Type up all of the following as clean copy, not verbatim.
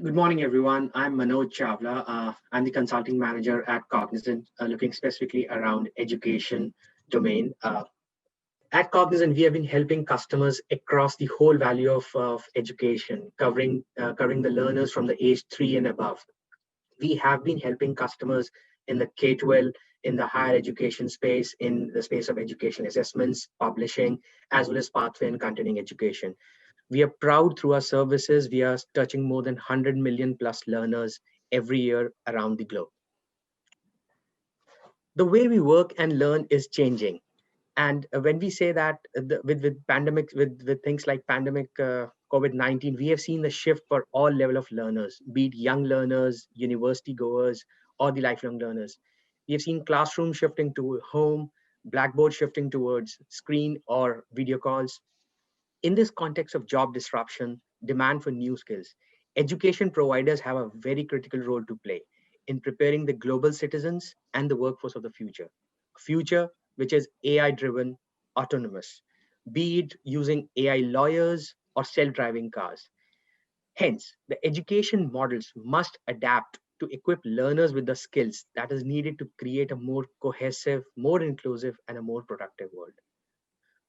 Good morning, everyone. I'm Manoj Chawla. I'm the consulting manager at Cognizant, looking specifically around education domain. At Cognizant, we have been helping customers across the whole value of education, covering the learners from the age 3 and above. We have been helping customers in the K-12, in the higher education space, in the space of education assessments, publishing, as well as pathway and continuing education. We are proud through our services. We are touching more than 100 million plus learners every year around the globe. The way we work and learn is changing. And when we say that with pandemic, with things like pandemic COVID-19, we have seen the shift for all level of learners, be it young learners, university goers, or the lifelong learners. We have seen classroom shifting to home, blackboard shifting towards screen or video calls. In this context of job disruption, demand for new skills, education providers have a very critical role to play in preparing the global citizens and the workforce of the future. A future which is AI driven, autonomous, be it using AI lawyers or self driving cars. Hence, the education models must adapt to equip learners with the skills that is needed to create a more cohesive, more inclusive, and a more productive world.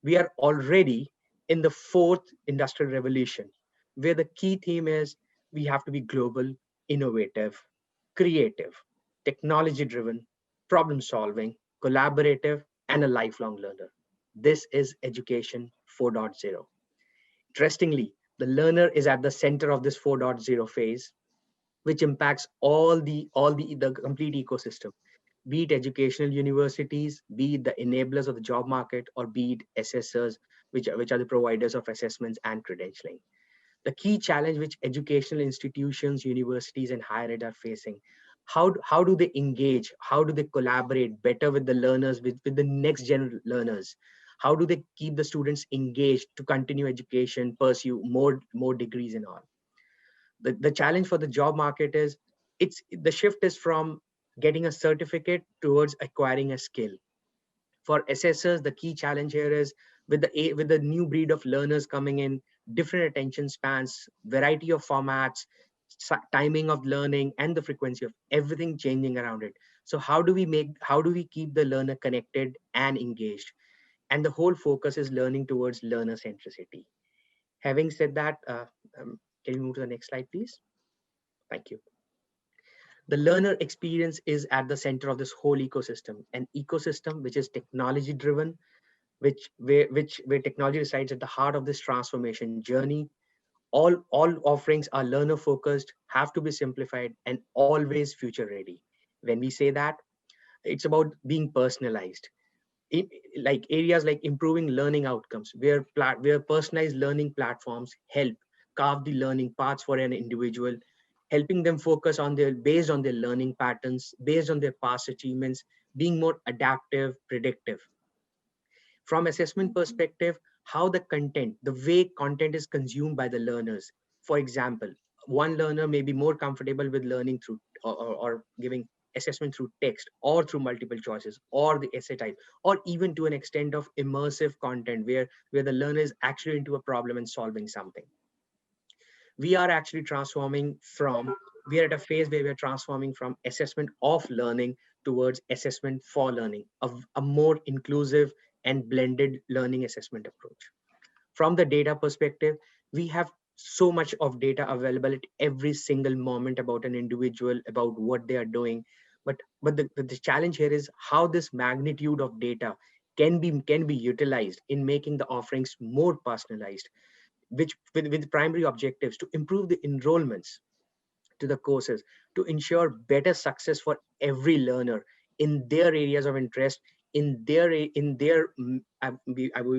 We are already in the fourth industrial revolution, where the key theme is we have to be global, innovative, creative, technology driven, problem solving, collaborative, and a lifelong learner. This is education 4.0. Interestingly, the learner is at the center of this 4.0 phase, which impacts the complete ecosystem, be it educational universities, be it the enablers of the job market, or be it assessors, which are the providers of assessments and credentialing. The key challenge which educational institutions, universities, and higher ed are facing, how do they engage? How do they collaborate better with the learners, with the next gen learners? How do they keep the students engaged to continue education, pursue more degrees and all? The challenge for the job market is the shift is from getting a certificate towards acquiring a skill. For assessors, the key challenge here is with the new breed of learners coming in, different attention spans, variety of formats, timing of learning, and the frequency of everything changing around it. So how do we keep the learner connected and engaged? And the whole focus is learning towards learner centricity. Having said that, can you move to the next slide, please? Thank you. The learner experience is at the center of this whole ecosystem, an ecosystem which is technology driven, where technology resides at the heart of this transformation journey. All offerings are learner focused, have to be simplified, and always future ready. When we say that, it's about being personalized. Like areas like improving learning outcomes, where personalized learning platforms help carve the learning paths for an individual, helping them focus on their based on their learning patterns, based on their past achievements, being more adaptive, predictive. From assessment perspective, how the way content is consumed by the learners. For example, one learner may be more comfortable with learning through or giving assessment through text or through multiple choices or the essay type, or even to an extent of immersive content where the learner is actually into a problem and solving something. We are actually transforming from we are at a phase where we're transforming from assessment of learning towards assessment for learning, a more inclusive and blended learning assessment approach. From the data perspective, we have so much of data available at every single moment about an individual, about what they are doing. But the challenge here is how this magnitude of data can be utilized in making the offerings more personalized, with primary objectives to improve the enrollments to the courses, to ensure better success for every learner in their areas of interest, we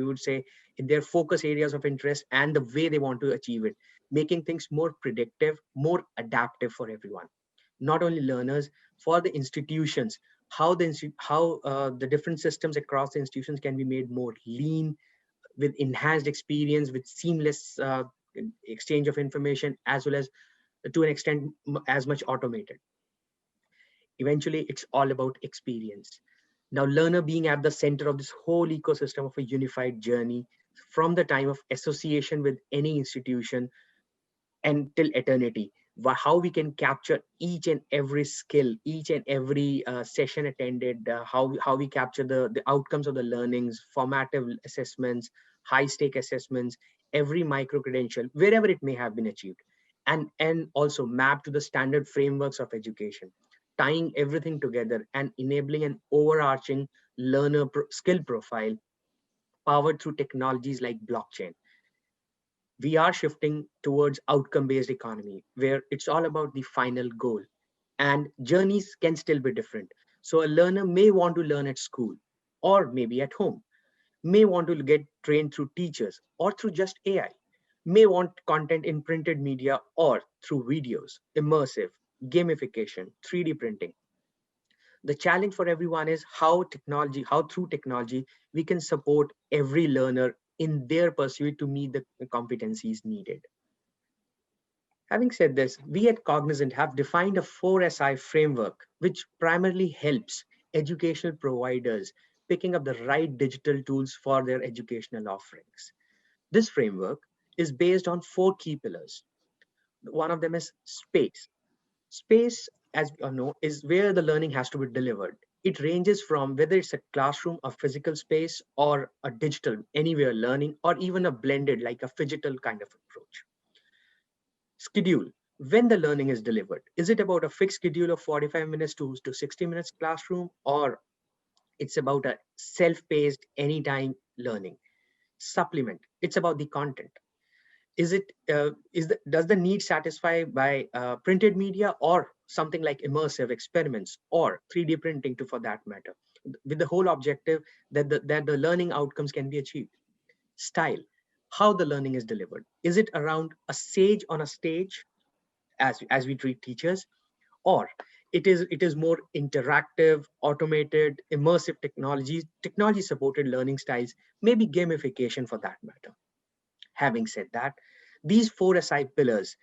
would say in their focus areas of interest and the way they want to achieve it, making things more predictive, more adaptive for everyone, not only learners, for the institutions, how the different systems across the institutions can be made more lean, with enhanced experience, with seamless exchange of information, as well as to an extent as much automated. Eventually, it's all about experience. Now, learner being at the center of this whole ecosystem of a unified journey from the time of association with any institution, and till eternity. How we can capture each and every skill, each and every session attended, how we capture the outcomes of the learnings, formative assessments, high stake assessments, every micro credential, wherever it may have been achieved, and also map to the standard frameworks of education, tying everything together and enabling an overarching skill profile powered through technologies like blockchain. We are shifting towards outcome-based economy where it's all about the final goal, and journeys can still be different. So a learner may want to learn at school or maybe at home, may want to get trained through teachers or through just AI, may want content in printed media or through videos, immersive, gamification, 3D printing. The challenge for everyone is how through technology, we can support every learner in their pursuit to meet the competencies needed. Having said this, we at Cognizant have defined a 4SI framework, which primarily helps educational providers picking up the right digital tools for their educational offerings. This framework is based on 4 key pillars. One of them is space. Space, as we all know, is where the learning has to be delivered. It ranges from whether it's a classroom, a physical space, or a digital, anywhere learning, or even a blended, like a phygital kind of approach. Schedule, when the learning is delivered. Is it about a fixed schedule of 45 minutes to 60 minutes classroom, or it's about a self-paced anytime learning? Supplement, it's about the content. Does the need satisfy by printed media or something like immersive experiments or 3D printing to, for that matter, with the whole objective that the learning outcomes can be achieved? Style, how the learning is delivered. Is it around a sage on a stage, as we treat teachers, or it is more interactive, automated, immersive technology supported learning styles, maybe gamification for that matter? Having said that, these 4SI pillars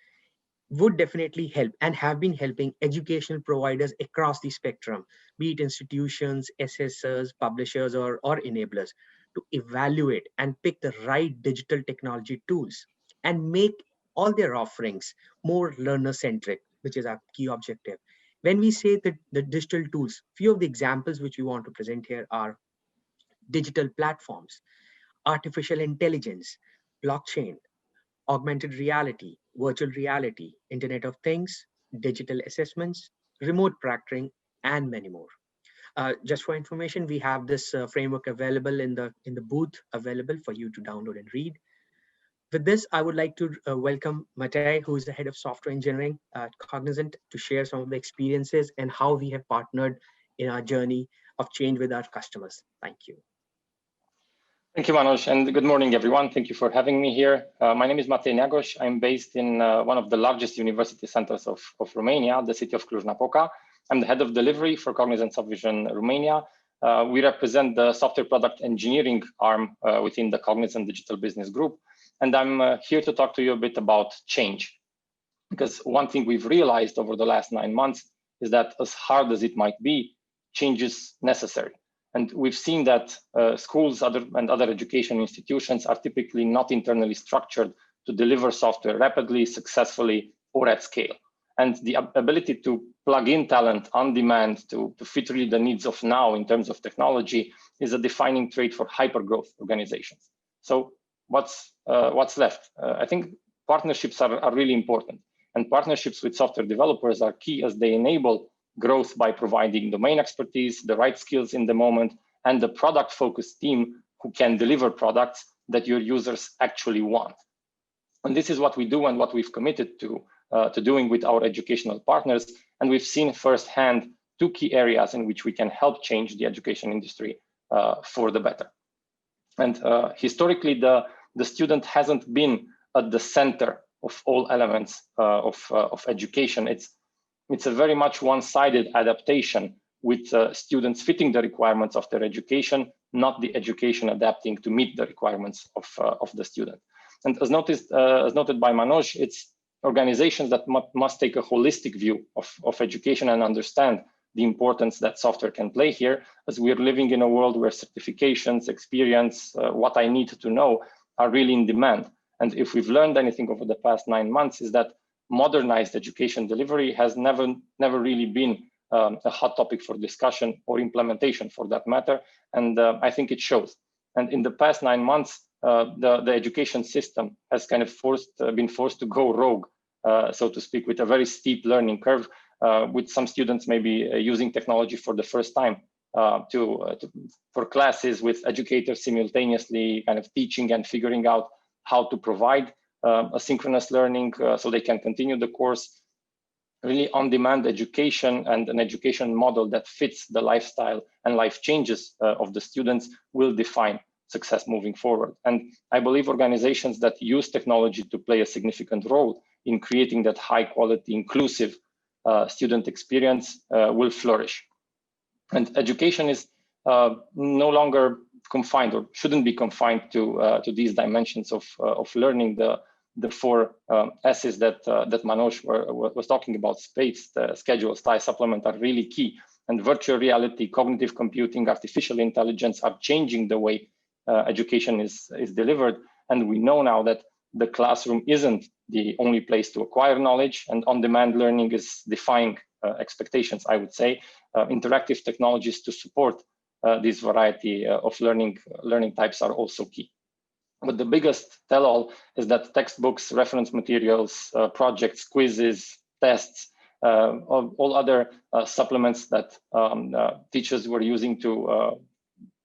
would definitely help and have been helping educational providers across the spectrum, be it institutions, assessors, publishers, or enablers, to evaluate and pick the right digital technology tools and make all their offerings more learner-centric, which is our key objective. When we say that the digital tools, few of the examples which we want to present here are digital platforms, artificial intelligence, blockchain, augmented reality, virtual reality, Internet of Things, digital assessments, remote proctoring, and many more. Just for information, we have this framework available in the booth, available for you to download and read. With this, I would like to welcome Matej, who is the head of software engineering at Cognizant, to share some of the experiences and how we have partnered in our journey of change with our customers. Thank you. Thank you, Manoj, and good morning, everyone. Thank you for having me here. My name is Matej Neagoș. I'm based in one of the largest university centers of Romania, the city of Cluj-Napoca. I'm the head of delivery for Cognizant Softvision Romania. We represent the software product engineering arm within the Cognizant Digital Business Group. And I'm here to talk to you a bit about change. Because one thing we've realized over the last 9 months is that as hard as it might be, change is necessary. And we've seen that schools and other education institutions are typically not internally structured to deliver software rapidly, successfully, or at scale. And the ability to plug in talent on demand to fit really the needs of now in terms of technology is a defining trait for hyper-growth organizations. So what's left? I think partnerships are really important. And partnerships with software developers are key as they enable growth by providing domain expertise, the right skills in the moment, and the product-focused team who can deliver products that your users actually want. And this is what we do and what we've committed to doing with our educational partners. And we've seen firsthand 2 key areas in which we can help change the education industry for the better. And historically, the student hasn't been at the center of all elements of education. It's a very much one-sided adaptation with students fitting the requirements of their education, not the education adapting to meet the requirements of the student. And as noted by Manoj, it's organizations that must take a holistic view of education and understand the importance that software can play here, as we're living in a world where certifications, experience, what I need to know are really in demand. And if we've learned anything over the past 9 months, is that modernized education delivery has never really been a hot topic for discussion or implementation for that matter. And I think it shows. And in the past 9 months, the education system has kind of been forced to go rogue, so to speak, with a very steep learning curve, with some students maybe using technology for the first time for classes with educators simultaneously kind of teaching and figuring out how to provide asynchronous learning so they can continue the course. Really on-demand education and an education model that fits the lifestyle and life changes of the students will define success moving forward. And I believe organizations that use technology to play a significant role in creating that high quality, inclusive student experience will flourish. And education is no longer confined, or shouldn't be confined to these dimensions of learning. The four S's that Manoj was talking about: space, schedule, style, supplement, are really key. And virtual reality, cognitive computing, artificial intelligence are changing the way education is delivered. And we know now that the classroom isn't the only place to acquire knowledge, and on-demand learning is defying expectations, I would say. Interactive technologies to support this variety of learning types are also key. But the biggest tell-all is that textbooks, reference materials, projects, quizzes, tests, all other supplements that teachers were using to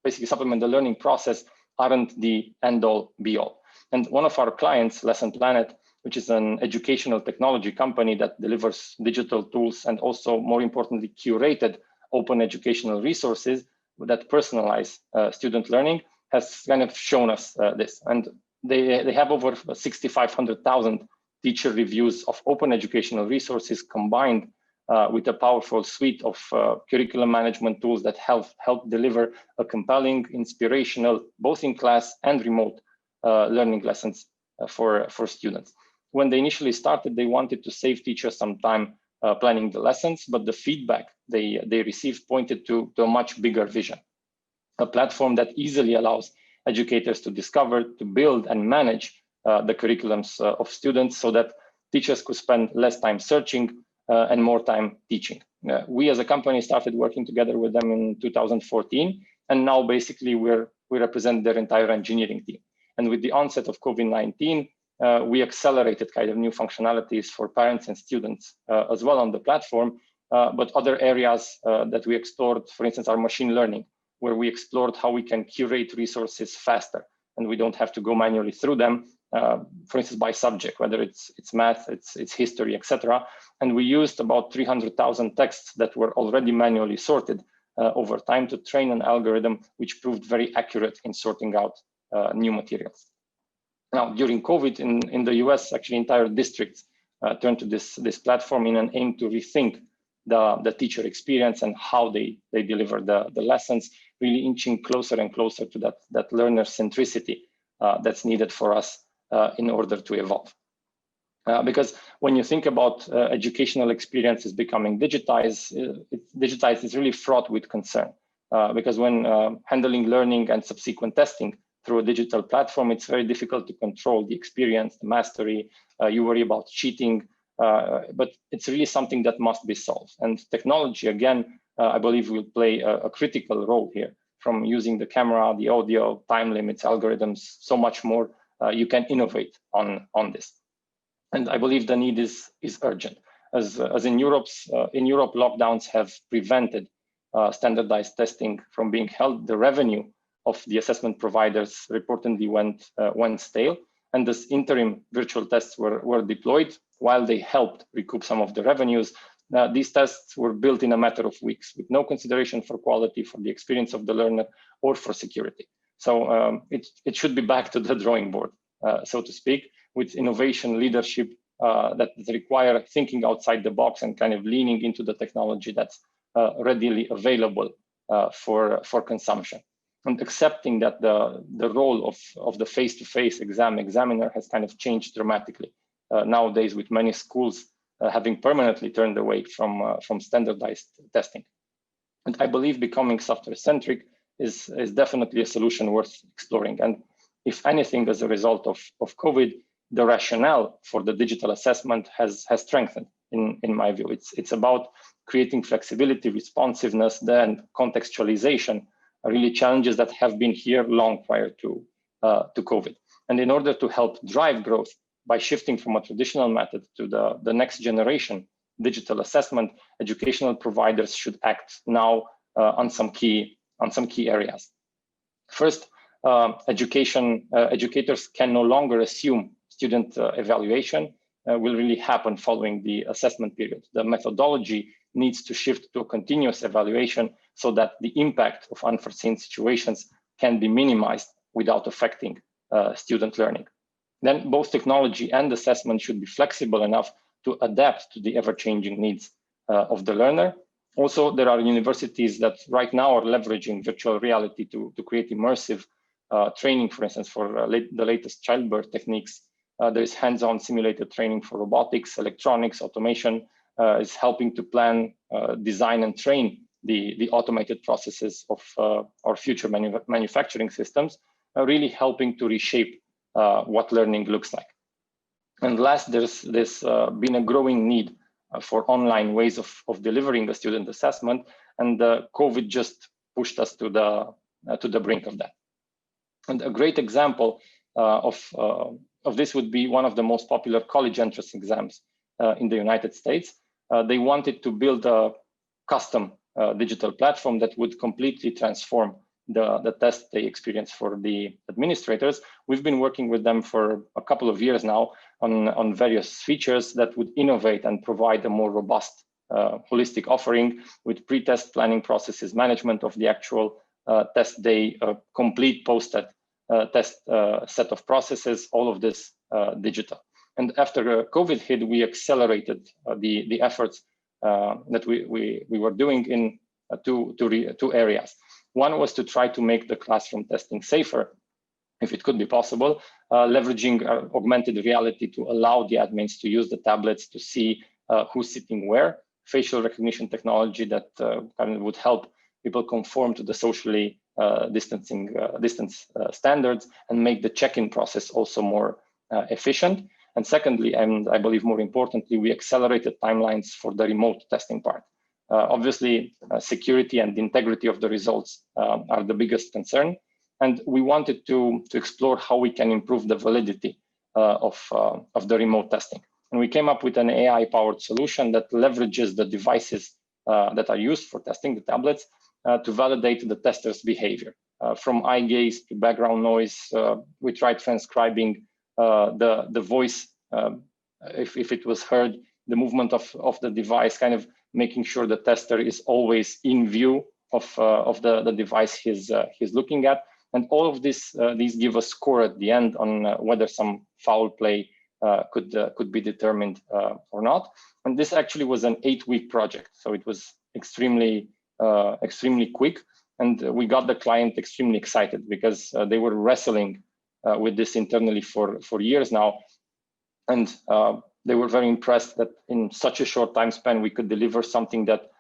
basically supplement the learning process aren't the end-all, be-all. And one of our clients, Lesson Planet, which is an educational technology company that delivers digital tools and also, more importantly, curated open educational resources that personalize student learning, has kind of shown us this. And they have over 6,500,000 teacher reviews of open educational resources combined with a powerful suite of curriculum management tools that help deliver a compelling, inspirational, both in class and remote learning lessons for students. When they initially started, they wanted to save teachers some time planning the lessons, but the feedback they received pointed to a much bigger vision. A platform that easily allows educators to discover, to build, and manage the curriculums of students so that teachers could spend less time searching and more time teaching. We as a company started working together with them in 2014, and now basically we represent their entire engineering team. And with the onset of COVID-19, we accelerated kind of new functionalities for parents and students as well on the platform, but other areas that we explored, for instance, are machine learning, where we explored how we can curate resources faster, and we don't have to go manually through them, for instance, by subject, whether it's math, it's history, etc. And we used about 300,000 texts that were already manually sorted over time to train an algorithm which proved very accurate in sorting out new materials. Now, during COVID in the US, actually entire districts turned to this platform in an aim to rethink the teacher experience and how they deliver the lessons, really inching closer and closer to that learner centricity that's needed for us in order to evolve. Because when you think about educational experiences becoming digitized, it's really fraught with concern. Because when handling learning and subsequent testing through a digital platform, it's very difficult to control the experience, the mastery. You worry about cheating, but it's really something that must be solved. And technology, again, I believe will play a critical role here, from using the camera, the audio, time limits, algorithms, so much more. You can innovate on this. And I believe the need is urgent. As in Europe, lockdowns have prevented standardized testing from being held. The revenue of the assessment providers reportedly went stale, and this interim virtual tests were deployed. While they helped recoup some of the revenues, these tests were built in a matter of weeks with no consideration for quality, for the experience of the learner, or for security. So it should be back to the drawing board, so to speak, with innovation leadership that require thinking outside the box and kind of leaning into the technology that's readily available for consumption. And accepting that the role of the face-to-face examiner has kind of changed dramatically nowadays, with many schools having permanently turned away from standardized testing. And I believe becoming software-centric is definitely a solution worth exploring. And if anything, as a result of COVID, the rationale for the digital assessment has strengthened, in my view. It's about creating flexibility, responsiveness, then contextualization, are really challenges that have been here long prior to COVID. And in order to help drive growth by shifting from a traditional method to the next generation digital assessment, educational providers should act now on some key areas. First, educators can no longer assume student evaluation will really happen following the assessment period. The methodology needs to shift to a continuous evaluation so that the impact of unforeseen situations can be minimized without affecting student learning. Then both technology and assessment should be flexible enough to adapt to the ever-changing needs of the learner. Also, there are universities that right now are leveraging virtual reality to create immersive training, for instance, for the latest childbirth techniques. There is hands-on simulated training for robotics, electronics, automation, is helping to plan, design, and train the automated processes of our future manufacturing systems, really helping to reshape what learning looks like. And last, there's been a growing need for online ways of delivering the student assessment, and COVID just pushed us to the brink of that. And a great example of this would be one of the most popular college entrance exams in the United States. They wanted to build a custom digital platform that would completely transform the test they experience for the administrators. We've been working with them for a couple of years now on various features that would innovate and provide a more robust, holistic offering with pre-test planning processes, management of the actual test day, complete post-test set of processes, all of this digital. And after COVID hit, we accelerated the efforts that we were doing in two areas. One was to try to make the classroom testing safer, if it could be possible, leveraging augmented reality to allow the admins to use the tablets to see who's sitting where, facial recognition technology that kind of would help people conform to the socially distance standards and make the check-in process also more efficient. And secondly, and I believe more importantly, we accelerated timelines for the remote testing part. Obviously, security and integrity of the results are the biggest concern. And we wanted to explore how we can improve the validity of the remote testing. And we came up with an AI-powered solution that leverages the devices that are used for testing, the tablets, to validate the tester's behavior. From eye gaze to background noise, we tried transcribing the voice, if it was heard, the movement of the device, kind of making sure the tester is always in view of the device he's looking at. And all of this, these give a score at the end on whether some foul play could be determined or not. And this actually was an 8-week project, so it was extremely quick. And we got the client extremely excited because they were wrestling with this internally for years now. And they were very impressed that in such a short time span, we could deliver something that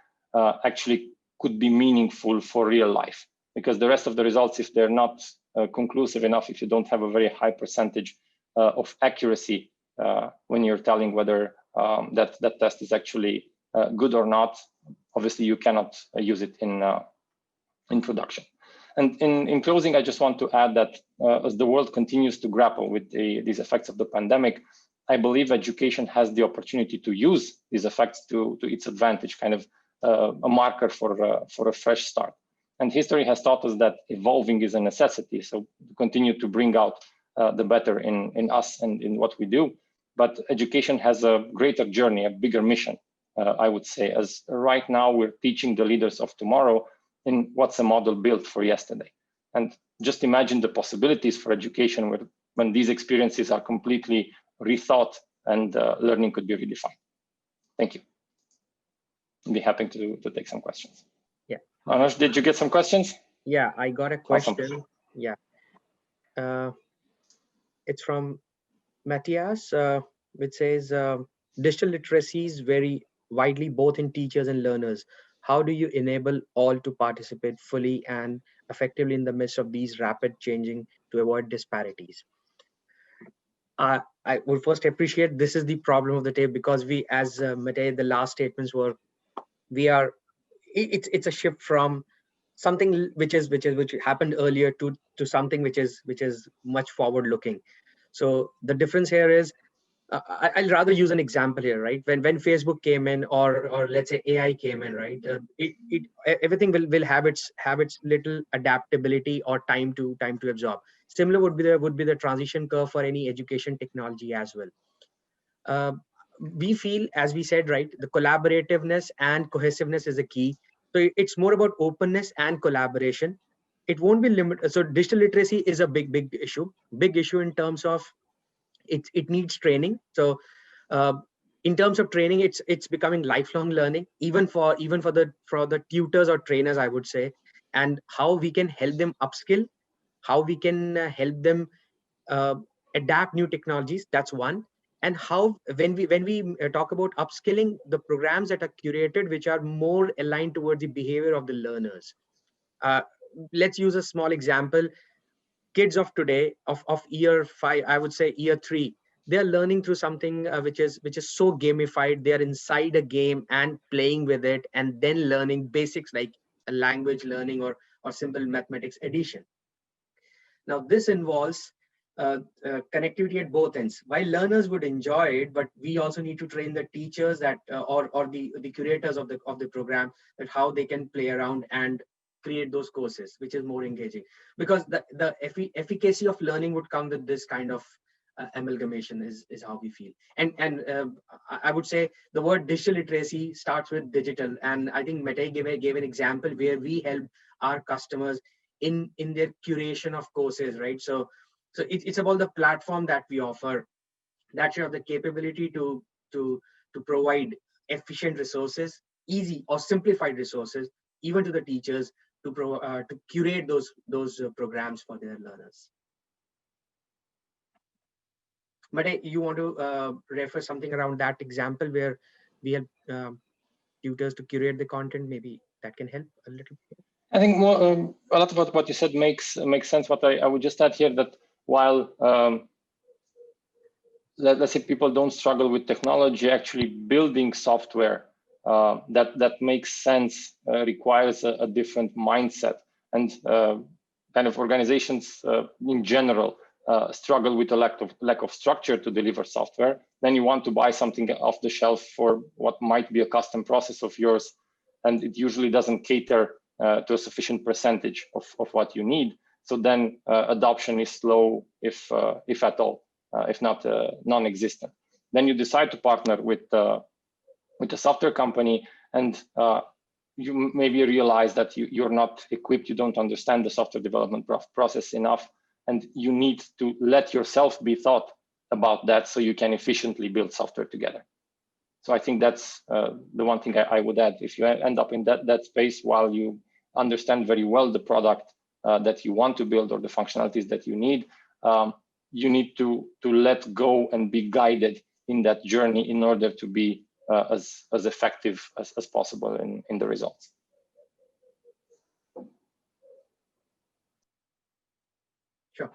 actually could be meaningful for real life. Because the rest of the results, if they're not conclusive enough, if you don't have a very high percentage of accuracy when you're telling whether that test is actually good or not, obviously you cannot use it in production. And in closing, I just want to add that as the world continues to grapple with these effects of the pandemic, I believe education has the opportunity to use these effects to its advantage, kind of a marker for a fresh start. And history has taught us that evolving is a necessity. So to continue to bring out the better in us and in what we do. But education has a greater journey, a bigger mission, I would say, as right now we're teaching the leaders of tomorrow in what's a model built for yesterday. And just imagine the possibilities for education when these experiences are completely rethought and learning could be redefined. Thank you. I'd be happy to take some questions. Yeah. Manoj, did you get some questions? Yeah, I got a question. Awesome. Yeah. It's from Matthias, which says, digital literacies vary widely both in teachers and learners. How do you enable all to participate fully and effectively in the midst of these rapid changing to avoid disparities. I would first appreciate this is the problem of the day, because we, as Mate, the last statements were, we are, it's a shift from something which happened earlier to something which is much forward looking. So the difference here is, I'll rather use an example here, right? When Facebook came in, or let's say AI came in, right? Everything will have its little adaptability or time to absorb. Similar would be the transition curve for any education technology as well. Uh, we feel, as we said, right, the collaborativeness and cohesiveness is a key. So it's more about openness and collaboration. It won't be limited. So digital literacy is a big issue in terms of it needs training. So uh, in terms of training, it's becoming lifelong learning, even for the tutors or trainers, I would say. And how we can help them upskill, how we can help them uh, adapt new technologies, that's one. And how, when we talk about upskilling, the programs that are curated which are more aligned towards the behavior of the learners. uh, let's use a small example. Kids of today, of year 5, I would say year 3, they are learning through something which is so gamified. They are inside a game and playing with it, and then learning basics like a language learning, or simple mathematics addition. Now this involves connectivity at both ends. While learners would enjoy it, but we also need to train the teachers that or the curators of the program, that how they can play around and create those courses which is more engaging. Because the efficacy of learning would come with this kind of amalgamation, is how we feel. And I would say the word digital literacy starts with digital, and I think Mete gave an example where we help our customers in their curation of courses, right? So it's about the platform that we offer, that should have the capability to to provide efficient resources, easy or simplified resources, even to the teachers, to curate those programs for their learners. But you want to refer something around that example where we have tutors to curate the content? Maybe that can help a little. I think a lot of what you said makes sense. But I would just add here that while let's say people don't struggle with technology, actually building software that makes sense requires a different mindset, and kind of organizations in general struggle with a lack of structure to deliver software. Then you want to buy something off the shelf for what might be a custom process of yours, and it usually doesn't cater to a sufficient percentage of what you need. So then adoption is slow, if at all. If not non-existent. Then you decide to partner with a software company, and you maybe realize that you're not equipped, you don't understand the software development process enough, and you need to let yourself be taught about that so you can efficiently build software together. So I think that's the one thing I would add. If you end up in that space while you understand very well the product that you want to build or the functionalities that you need, you need to let go and be guided in that journey in order to be as effective as possible in the results. Sure.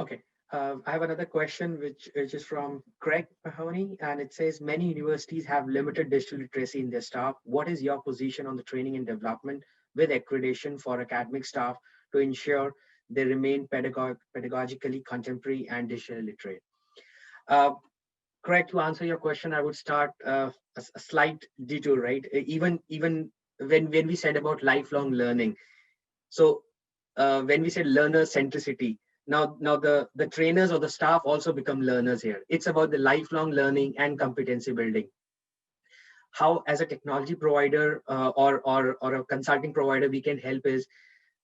Okay. I have another question, which is from Craig Mahoney, and it says, many universities have limited digital literacy in their staff. What is your position on the training and development with accreditation for academic staff to ensure they remain pedagogically contemporary and digitally literate? Correct. To answer your question, I would start a slight detour, right? Even when we said about lifelong learning, so when we said learner centricity, now the trainers or the staff also become learners here. It's about the lifelong learning and competency building. How, as a technology provider or a consulting provider, we can help is,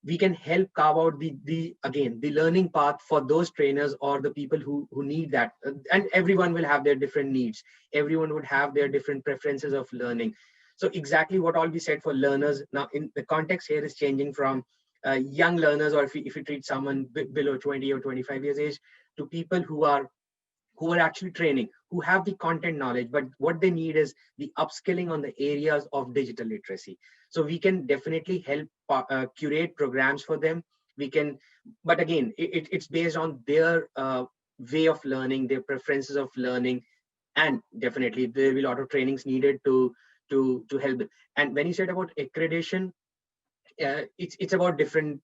we can help carve out the learning path for those trainers or the people who need that. And everyone will have their different needs. Everyone would have their different preferences of learning. So exactly what all we said for learners, now in the context here is changing from young learners, or if you treat someone below 20 or 25 years age, to people who are actually training, who have the content knowledge, but what they need is the upskilling on the areas of digital literacy. So we can definitely help curate programs for them. We can, but again, it's based on their way of learning, their preferences of learning, and definitely there will be a lot of trainings needed to help them. And when you said about accreditation, it's about different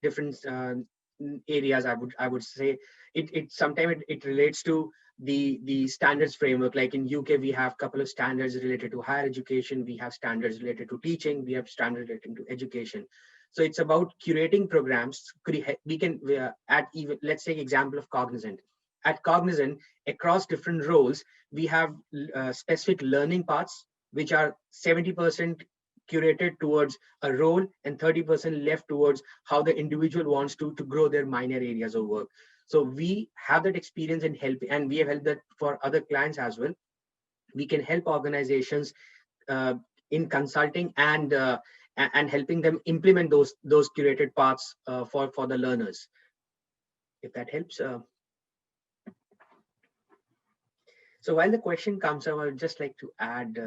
areas. I would say it sometimes it relates to the standards framework. Like in UK, we have a couple of standards related to higher education, we have standards related to teaching, we have standards related to education. So it's about curating programs. We can at even, let's take example of Cognizant. At Cognizant, across different roles, we have specific learning paths, which are 70% curated towards a role and 30% left towards how the individual wants to grow their minor areas of work. So we have that experience in help, and we have helped that for other clients as well. We can help organizations in consulting and helping them implement those curated paths for the learners, if that helps. So while the question comes up, I would just like to add,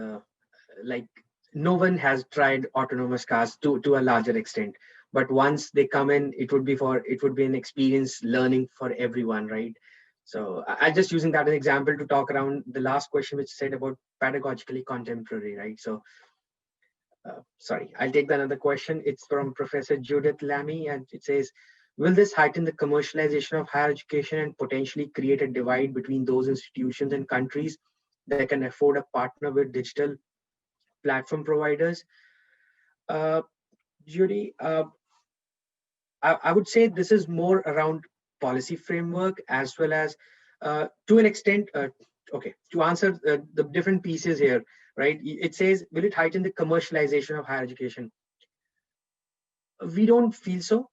like, no one has tried autonomous cars to a larger extent, but once they come in, it would be an experience learning for everyone, right? So I'm just using that as an example to talk around the last question, which said about pedagogically contemporary, right? So sorry, I'll take another question. It's from Professor Judith Lamy, and it says, will this heighten the commercialization of higher education and potentially create a divide between those institutions and countries that can afford a partner with digital platform providers? Judy, I would say this is more around policy framework, as well as to an extent, okay, to answer the different pieces here, right? It says, will it heighten the commercialization of higher education? We don't feel so,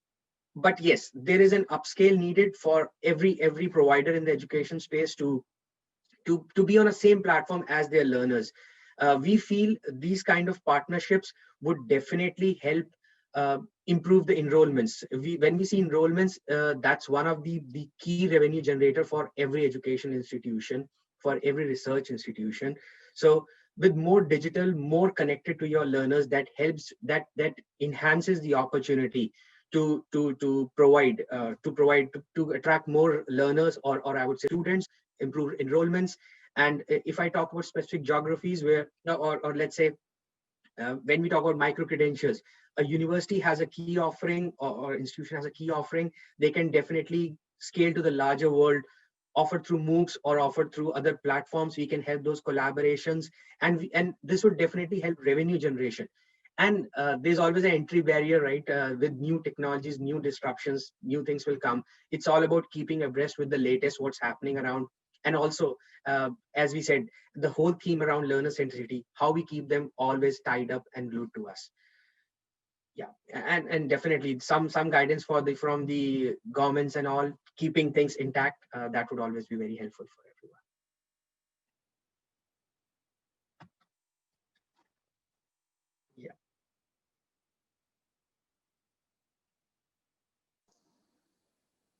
but yes, there is an upscale needed for every provider in the education space to be on the same platform as their learners. We feel these kind of partnerships would definitely help improve the enrollments. When we see enrollments, that's one of the key revenue generator for every education institution, for every research institution. So with more digital, more connected to your learners, that helps, that enhances the opportunity to attract more learners, or I would say students, improve enrollments. And if I talk about specific geographies where, or let's say, when we talk about micro credentials, a university has a key offering, or institution has a key offering, they can definitely scale to the larger world, offered through MOOCs or offered through other platforms. We can help those collaborations, and this would definitely help revenue generation. And there's always an entry barrier, right? With new technologies, new disruptions, new things will come. It's all about keeping abreast with the latest, what's happening around. And also, as we said, the whole theme around learner centricity, how we keep them always tied up and glued to us. Yeah, and definitely some guidance from the governments and all, keeping things intact, that would always be very helpful for everyone. Yeah.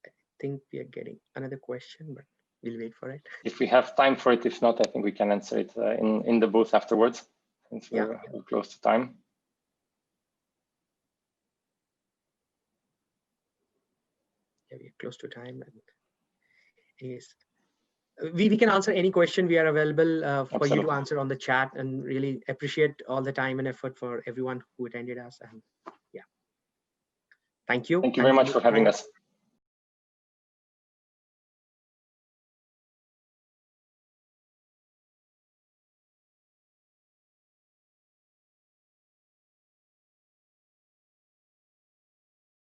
I think we are getting another question, but we'll wait for it. If we have time for it, if not, I think we can answer it in the booth afterwards, since we're close to time. Yeah, we're close to time, and is we can answer any question. We are available for you to answer on the chat, and really appreciate all the time and effort for everyone who attended us. And yeah, thank you. Thank you very much for having us.